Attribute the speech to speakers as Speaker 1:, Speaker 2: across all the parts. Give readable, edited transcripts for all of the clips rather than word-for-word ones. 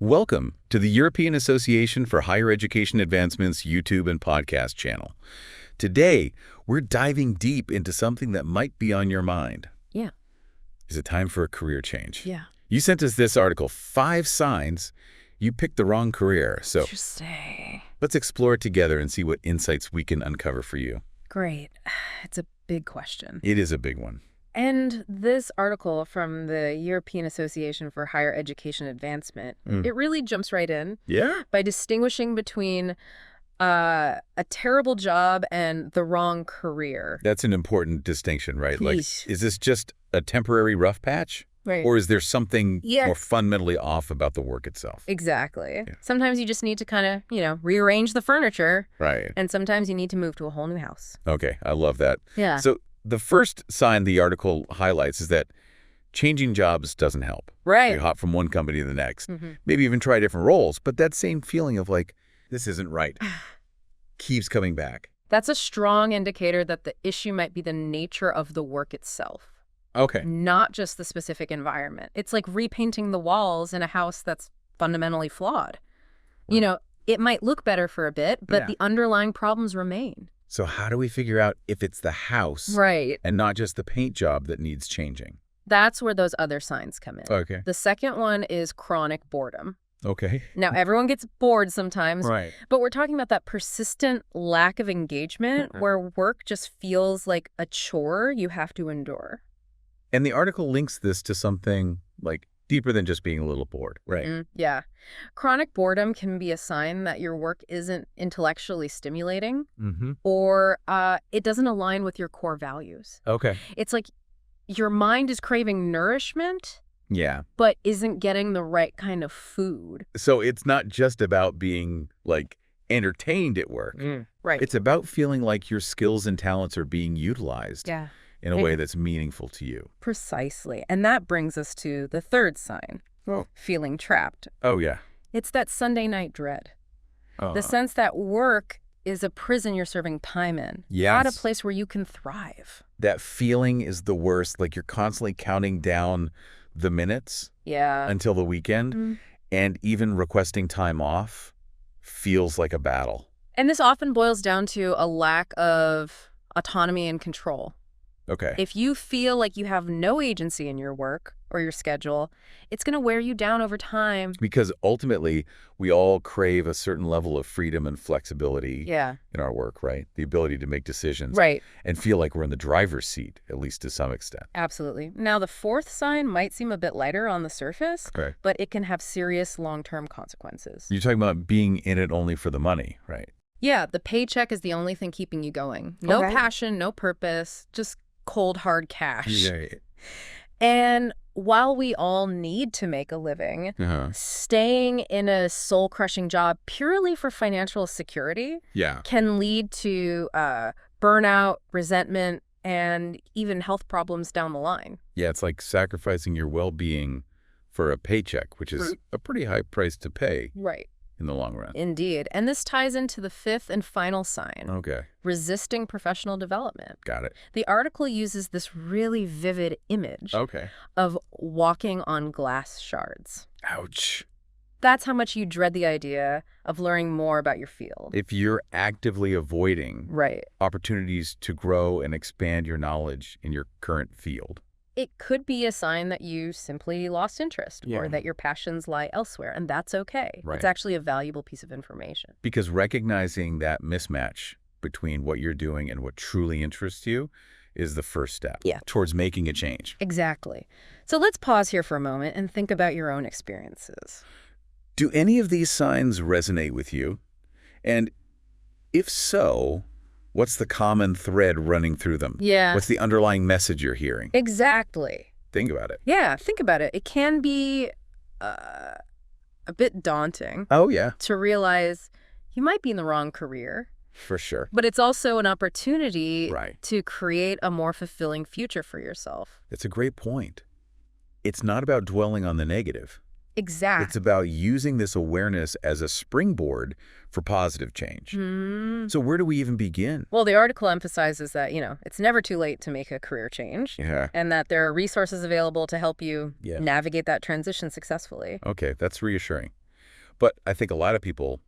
Speaker 1: Welcome to the European Association for Higher Education Advancement's YouTube and podcast channel. Today, we're diving deep into something that might be on your mind.
Speaker 2: Yeah.
Speaker 1: Is it time for a career change?
Speaker 2: Yeah.
Speaker 1: You sent us this article, 5 signs you picked the wrong career. So
Speaker 2: Interesting.
Speaker 1: let's explore it together and see what insights we can uncover for you.
Speaker 2: Great. It's a big question.
Speaker 1: It is a big one.
Speaker 2: And this article from the European Association for Higher Education Advancement, it really jumps right in
Speaker 1: Yeah?
Speaker 2: by distinguishing between a terrible job and the wrong career.
Speaker 1: That's an important distinction, right? Like,
Speaker 2: Yeesh.
Speaker 1: is this just a temporary rough patch?
Speaker 2: Right.
Speaker 1: Or is there something
Speaker 2: Yeah.
Speaker 1: more fundamentally off about the work itself?
Speaker 2: Exactly.
Speaker 1: Yeah.
Speaker 2: Sometimes you just need to kind of, rearrange the furniture,
Speaker 1: Right.
Speaker 2: and sometimes you need to move to a whole new house.
Speaker 1: Okay, I love that.
Speaker 2: Yeah.
Speaker 1: So the first sign the article highlights is that changing jobs doesn't help.
Speaker 2: Right.
Speaker 1: You hop from one company to the next.
Speaker 2: Mhm.
Speaker 1: Maybe even try different roles, but that same feeling of like, this isn't right keeps coming back.
Speaker 2: That's a strong indicator that the issue might be the nature of the work itself.
Speaker 1: Okay.
Speaker 2: Not just the specific environment. It's like repainting the walls in a house that's fundamentally flawed. It might look better for a bit, but
Speaker 1: Yeah.
Speaker 2: the underlying problems remain.
Speaker 1: So how do we figure out if it's the house
Speaker 2: Right.
Speaker 1: and not just the paint job that needs changing?
Speaker 2: That's where those other signs come in.
Speaker 1: Okay.
Speaker 2: The second one is chronic boredom.
Speaker 1: Okay.
Speaker 2: Now, everyone gets bored sometimes,
Speaker 1: Right.
Speaker 2: but we're talking about that persistent lack of engagement where work just feels like a chore you have to endure.
Speaker 1: And the article links this to something like deeper than just being a little bored. Right.
Speaker 2: Yeah. Chronic boredom can be a sign that your work isn't intellectually stimulating
Speaker 1: Mm-hmm.
Speaker 2: or it doesn't align with your core values.
Speaker 1: Okay.
Speaker 2: It's like your mind is craving nourishment,
Speaker 1: Yeah.
Speaker 2: but isn't getting the right kind of food.
Speaker 1: So it's not just about being like entertained at work.
Speaker 2: Right.
Speaker 1: It's about feeling like your skills and talents are being utilized
Speaker 2: Yeah,
Speaker 1: in a way that's meaningful to you.
Speaker 2: precisely. And that brings us to the third sign, feeling trapped.
Speaker 1: Oh, yeah.
Speaker 2: It's that Sunday night dread.
Speaker 1: Uh,
Speaker 2: The sense that work is a prison you're serving time in,
Speaker 1: Yes.
Speaker 2: not a place where you can thrive.
Speaker 1: that feeling is the worst. Like you're constantly counting down the minutes
Speaker 2: Yeah.
Speaker 1: until the weekend,
Speaker 2: Mm.
Speaker 1: and even requesting time off feels like a battle.
Speaker 2: And this often boils down to a lack of autonomy and control.
Speaker 1: Okay.
Speaker 2: If you feel like you have no agency in your work or your schedule, it's going to wear you down over time.
Speaker 1: Because ultimately, we all crave a certain level of freedom and flexibility
Speaker 2: Yeah.
Speaker 1: in our work, right? The ability to make decisions
Speaker 2: Right.
Speaker 1: and feel like we're in the driver's seat, at least to some extent.
Speaker 2: Absolutely. Now, the fourth sign might seem a bit lighter on the surface,
Speaker 1: Okay.
Speaker 2: but it can have serious long-term consequences.
Speaker 1: You're talking about being in it only for the money, right?
Speaker 2: Yeah, the paycheck is the only thing keeping you going. No
Speaker 1: Okay.
Speaker 2: passion, no purpose, just cold, hard cash.
Speaker 1: Yeah.
Speaker 2: And while we all need to make a living,
Speaker 1: Uh-huh.
Speaker 2: staying in a soul-crushing job purely for financial security
Speaker 1: Yeah.
Speaker 2: can lead to burnout, resentment, and even health problems down the line.
Speaker 1: Yeah, it's like sacrificing your well-being for a paycheck, which is a pretty high price to pay
Speaker 2: Right.
Speaker 1: in the long run.
Speaker 2: Indeed. And this ties into the fifth and final sign,
Speaker 1: Okay,
Speaker 2: resisting professional development.
Speaker 1: got it.
Speaker 2: The article uses this really vivid image
Speaker 1: Okay.
Speaker 2: of walking on glass shards.
Speaker 1: Ouch.
Speaker 2: That's how much you dread the idea of learning more about your field.
Speaker 1: If you're actively avoiding
Speaker 2: Right.
Speaker 1: opportunities to grow and expand your knowledge in your current field.
Speaker 2: It could be a sign that you simply lost interest
Speaker 1: Yeah.
Speaker 2: or that your passions lie elsewhere, and that's okay.
Speaker 1: Right.
Speaker 2: It's actually a valuable piece of information.
Speaker 1: Because recognizing that mismatch between what you're doing and what truly interests you is the first step towards making a change.
Speaker 2: Exactly. So let's pause here for a moment and think about your own experiences.
Speaker 1: Do any of these signs resonate with you? And if so, what's the common thread running through them?
Speaker 2: Yeah.
Speaker 1: What's the underlying message you're hearing?
Speaker 2: Exactly.
Speaker 1: Think about it.
Speaker 2: Yeah, think about it. It can be a bit daunting
Speaker 1: Oh, yeah,
Speaker 2: to realize you might be in the wrong career,
Speaker 1: for sure.
Speaker 2: but it's also an opportunity
Speaker 1: Right.
Speaker 2: to create a more fulfilling future for yourself.
Speaker 1: That's a great point. It's not about dwelling on the negative.
Speaker 2: Exactly.
Speaker 1: It's about using this awareness as a springboard for positive change. So where do we even begin?
Speaker 2: Well, the article emphasizes that, it's never too late to make a career change
Speaker 1: Yeah.
Speaker 2: and that there are resources available to help you
Speaker 1: Yeah.
Speaker 2: navigate that transition successfully.
Speaker 1: Okay, that's reassuring. But I think a lot of people,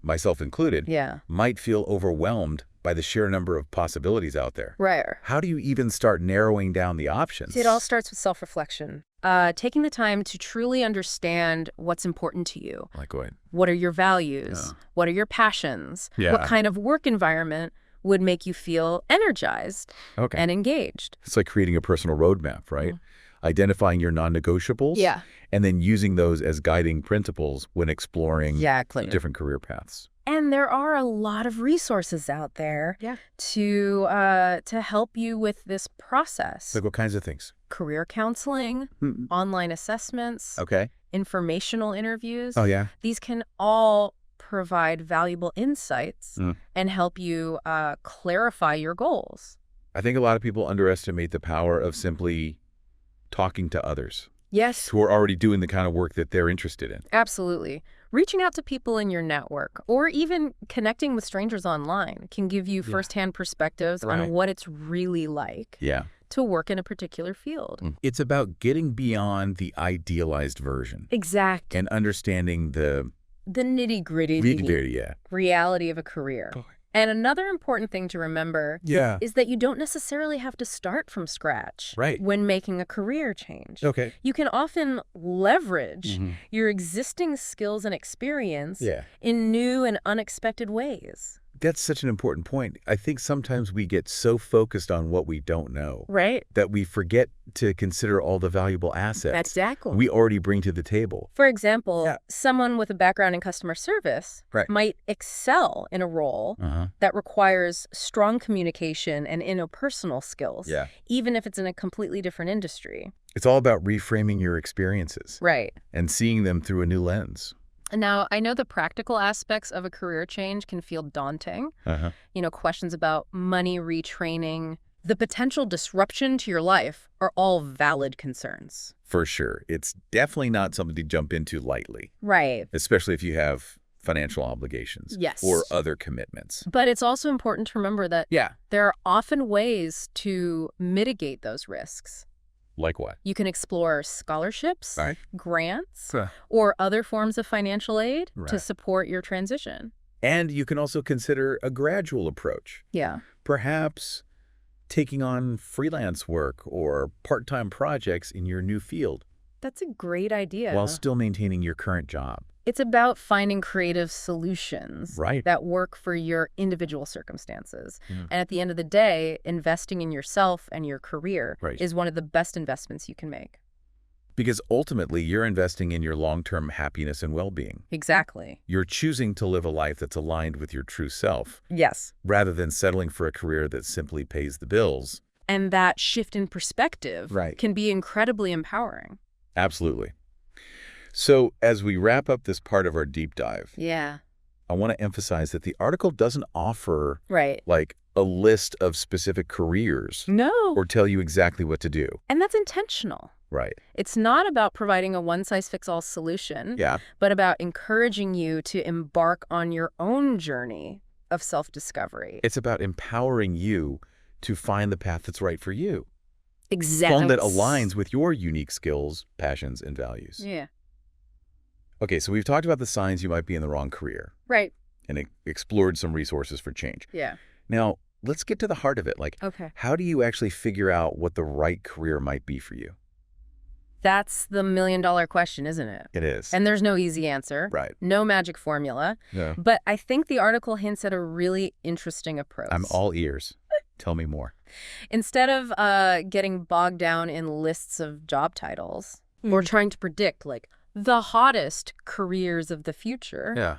Speaker 1: myself included,
Speaker 2: Yeah.
Speaker 1: might feel overwhelmed by the sheer number of possibilities out there.
Speaker 2: Right.
Speaker 1: How do you even start narrowing down the options?
Speaker 2: It all starts with self-reflection. Taking the time to truly understand what's important to you.
Speaker 1: Like what?
Speaker 2: What are your values?
Speaker 1: Yeah.
Speaker 2: What are your passions?
Speaker 1: Yeah.
Speaker 2: What kind of work environment would make you feel energized
Speaker 1: Okay.
Speaker 2: and engaged?
Speaker 1: It's like creating a personal roadmap, right? Identifying your non-negotiables.
Speaker 2: Yeah.
Speaker 1: And then using those as guiding principles when exploring
Speaker 2: Exactly.
Speaker 1: different career paths.
Speaker 2: And there are a lot of resources out there to help you with this process.
Speaker 1: Like what kinds of things?
Speaker 2: Career counseling, online assessments,
Speaker 1: Okay.
Speaker 2: informational interviews.
Speaker 1: Oh, yeah?
Speaker 2: These can all provide valuable insights
Speaker 1: Mm.
Speaker 2: and help you clarify your goals.
Speaker 1: I think a lot of people underestimate the power of simply talking to others
Speaker 2: Yes,
Speaker 1: who are already doing the kind of work that they're interested in.
Speaker 2: absolutely. Reaching out to people in your network or even connecting with strangers online can give you firsthand perspectives
Speaker 1: Right.
Speaker 2: on what it's really like
Speaker 1: Yeah.
Speaker 2: to work in a particular field.
Speaker 1: It's about getting beyond the idealized version
Speaker 2: Exactly.
Speaker 1: and understanding the
Speaker 2: The nitty-gritty
Speaker 1: yeah.
Speaker 2: reality of a career. And another important thing to remember
Speaker 1: Yeah.
Speaker 2: is that you don't necessarily have to start from scratch
Speaker 1: Right.
Speaker 2: when making a career change.
Speaker 1: Okay.
Speaker 2: You can often leverage your existing skills and experience
Speaker 1: Yeah.
Speaker 2: in new and unexpected ways.
Speaker 1: That's such an important point. I think sometimes we get so focused on what we don't know
Speaker 2: Right?
Speaker 1: that we forget to consider all the valuable assets
Speaker 2: Exactly.
Speaker 1: we already bring to the table.
Speaker 2: For example,
Speaker 1: Yeah.
Speaker 2: someone with a background in customer service
Speaker 1: Right.
Speaker 2: might excel in a role that requires strong communication and interpersonal skills,
Speaker 1: Yeah.
Speaker 2: even if it's in a completely different industry.
Speaker 1: It's all about reframing your experiences
Speaker 2: Right.
Speaker 1: and seeing them through a new lens.
Speaker 2: Now, I know the practical aspects of a career change can feel daunting. Questions about money retraining, the potential disruption to your life are all valid concerns.
Speaker 1: For sure. It's definitely not something to jump into lightly,
Speaker 2: Right.
Speaker 1: especially if you have financial obligations
Speaker 2: Yes.
Speaker 1: or other commitments.
Speaker 2: But it's also important to remember that
Speaker 1: Yeah.
Speaker 2: there are often ways to mitigate those risks.
Speaker 1: Like what?
Speaker 2: You can explore scholarships,
Speaker 1: Right.
Speaker 2: grants,
Speaker 1: Huh.
Speaker 2: or other forms of financial aid to
Speaker 1: Right.
Speaker 2: support your transition.
Speaker 1: And you can also consider a gradual approach.
Speaker 2: Yeah.
Speaker 1: Perhaps taking on freelance work or part-time projects in your new field
Speaker 2: That's a great idea.
Speaker 1: while still maintaining your current job.
Speaker 2: It's about finding creative solutions
Speaker 1: Right.
Speaker 2: that work for your individual circumstances.
Speaker 1: Yeah.
Speaker 2: And at the end of the day, investing in yourself and your career
Speaker 1: Right.
Speaker 2: is one of the best investments you can make.
Speaker 1: Because ultimately, you're investing in your long-term happiness and well-being.
Speaker 2: Exactly.
Speaker 1: You're choosing to live a life that's aligned with your true self,
Speaker 2: Yes.
Speaker 1: rather than settling for a career that simply pays the bills.
Speaker 2: And that shift in perspective
Speaker 1: Right.
Speaker 2: can be incredibly empowering.
Speaker 1: Absolutely. So as we wrap up this part of our deep dive,
Speaker 2: Yeah.
Speaker 1: I want to emphasize that the article doesn't offer
Speaker 2: Right.
Speaker 1: like a list of specific careers
Speaker 2: No.
Speaker 1: or tell you exactly what to do.
Speaker 2: And that's intentional.
Speaker 1: Right.
Speaker 2: It's not about providing a one-size-fits-all solution,
Speaker 1: Yeah.
Speaker 2: but about encouraging you to embark on your own journey of self-discovery.
Speaker 1: It's about empowering you to find the path that's right for you.
Speaker 2: Exactly.
Speaker 1: One that aligns with your unique skills, passions, and values.
Speaker 2: Yeah.
Speaker 1: Okay, so we've talked about the signs you might be in the wrong career
Speaker 2: Right.
Speaker 1: and explored some resources for change.
Speaker 2: Yeah.
Speaker 1: Now, let's get to the heart of it. Like,
Speaker 2: Okay.
Speaker 1: how do you actually figure out what the right career might be for you?
Speaker 2: That's the million-dollar question, isn't it?
Speaker 1: It is.
Speaker 2: And there's no easy answer.
Speaker 1: Right.
Speaker 2: No magic formula.
Speaker 1: Yeah.
Speaker 2: But I think the article hints at a really interesting approach.
Speaker 1: I'm all ears. Tell me more.
Speaker 2: Instead of getting bogged down in lists of job titles or trying to predict, like, the hottest careers of the future,
Speaker 1: Yeah.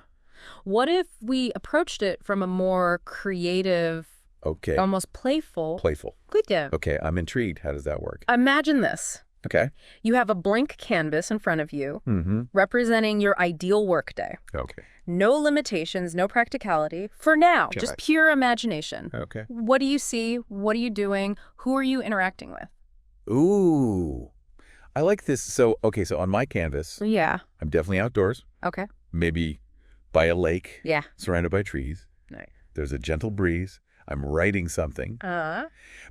Speaker 2: what if we approached it from a more creative,
Speaker 1: Okay.
Speaker 2: almost playful
Speaker 1: Playful.
Speaker 2: perspective?
Speaker 1: Okay, I'm intrigued. How does that work?
Speaker 2: Imagine this.
Speaker 1: Okay.
Speaker 2: You have a blank canvas in front of you
Speaker 1: Mm-hmm.
Speaker 2: representing your ideal workday.
Speaker 1: Okay.
Speaker 2: No limitations, no practicality. For now, just
Speaker 1: Okay.
Speaker 2: pure imagination.
Speaker 1: Okay.
Speaker 2: What do you see? What are you doing? Who are you interacting with?
Speaker 1: Ooh. I like this. So, okay, so on my canvas,
Speaker 2: Yeah.
Speaker 1: I'm definitely outdoors,
Speaker 2: Okay.
Speaker 1: maybe by a lake,
Speaker 2: Yeah.
Speaker 1: surrounded by trees.
Speaker 2: Nice.
Speaker 1: There's a gentle breeze. I'm writing something,
Speaker 2: I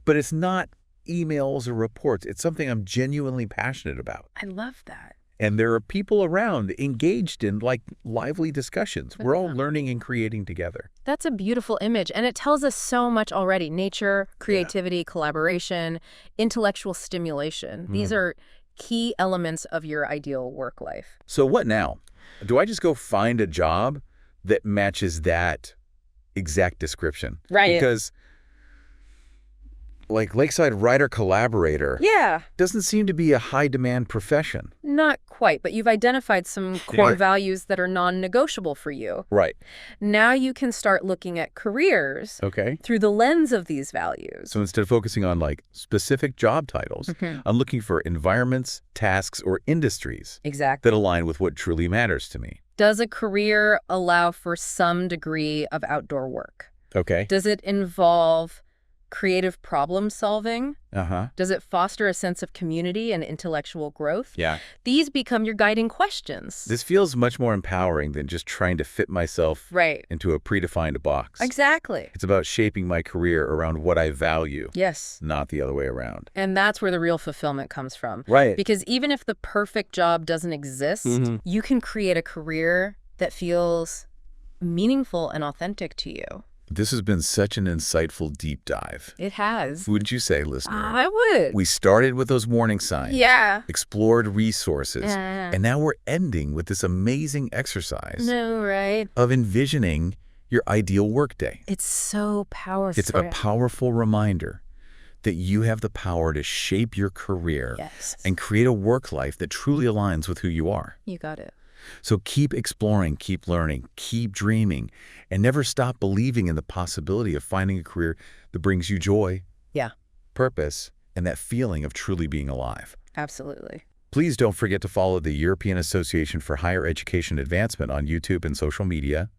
Speaker 1: but it's not emails or reports. It's something I'm genuinely passionate about.
Speaker 2: love that.
Speaker 1: And there are people around engaged in like lively discussions. We're all learning and creating together.
Speaker 2: That's a beautiful image, and it tells us so much already. Nature, creativity, collaboration, intellectual stimulation. These are key elements of your ideal work life.
Speaker 1: So what now? Do I just go find a job that matches that exact description?
Speaker 2: Right.
Speaker 1: Because like Lakeside Writer Collaborator
Speaker 2: Yeah.
Speaker 1: doesn't seem to be a high-demand profession.
Speaker 2: Not quite, but you've identified some core values that are non-negotiable for you.
Speaker 1: Right.
Speaker 2: Now you can start looking at careers
Speaker 1: Okay.
Speaker 2: through the lens of these values.
Speaker 1: So instead of focusing on like specific job titles, I'm looking for environments, tasks, or industries
Speaker 2: Exactly.
Speaker 1: that align with what truly matters to me.
Speaker 2: Does a career allow for some degree of outdoor work?
Speaker 1: Okay.
Speaker 2: Does it involve creative problem solving?
Speaker 1: Uh-huh.
Speaker 2: Does it foster a sense of community and intellectual growth?
Speaker 1: Yeah.
Speaker 2: These become your guiding questions.
Speaker 1: This feels much more empowering than just trying to fit myself
Speaker 2: Right.
Speaker 1: into a predefined box.
Speaker 2: Exactly.
Speaker 1: It's about shaping my career around what I value,
Speaker 2: Yes.
Speaker 1: not the other way around.
Speaker 2: And that's where the real fulfillment comes from.
Speaker 1: Right.
Speaker 2: Because even if the perfect job doesn't exist, you can create a career that feels meaningful and authentic to you.
Speaker 1: This has been such an insightful deep dive.
Speaker 2: It has.
Speaker 1: Wouldn't you say, listener?
Speaker 2: I would.
Speaker 1: We started with those warning signs.
Speaker 2: Yeah.
Speaker 1: Explored resources.
Speaker 2: Yeah.
Speaker 1: And now we're ending with this amazing exercise
Speaker 2: No, right?
Speaker 1: of envisioning your ideal workday.
Speaker 2: It's so powerful.
Speaker 1: It's a powerful reminder that you have the power to shape your career
Speaker 2: Yes.
Speaker 1: and create a work life that truly aligns with who you are.
Speaker 2: You got it.
Speaker 1: So keep exploring, keep learning, keep dreaming, and never stop believing in the possibility of finding a career that brings you joy,
Speaker 2: Yeah.
Speaker 1: purpose, and that feeling of truly being alive.
Speaker 2: Absolutely.
Speaker 1: Please don't forget to follow the European Association for Higher Education Advancement on YouTube and social media.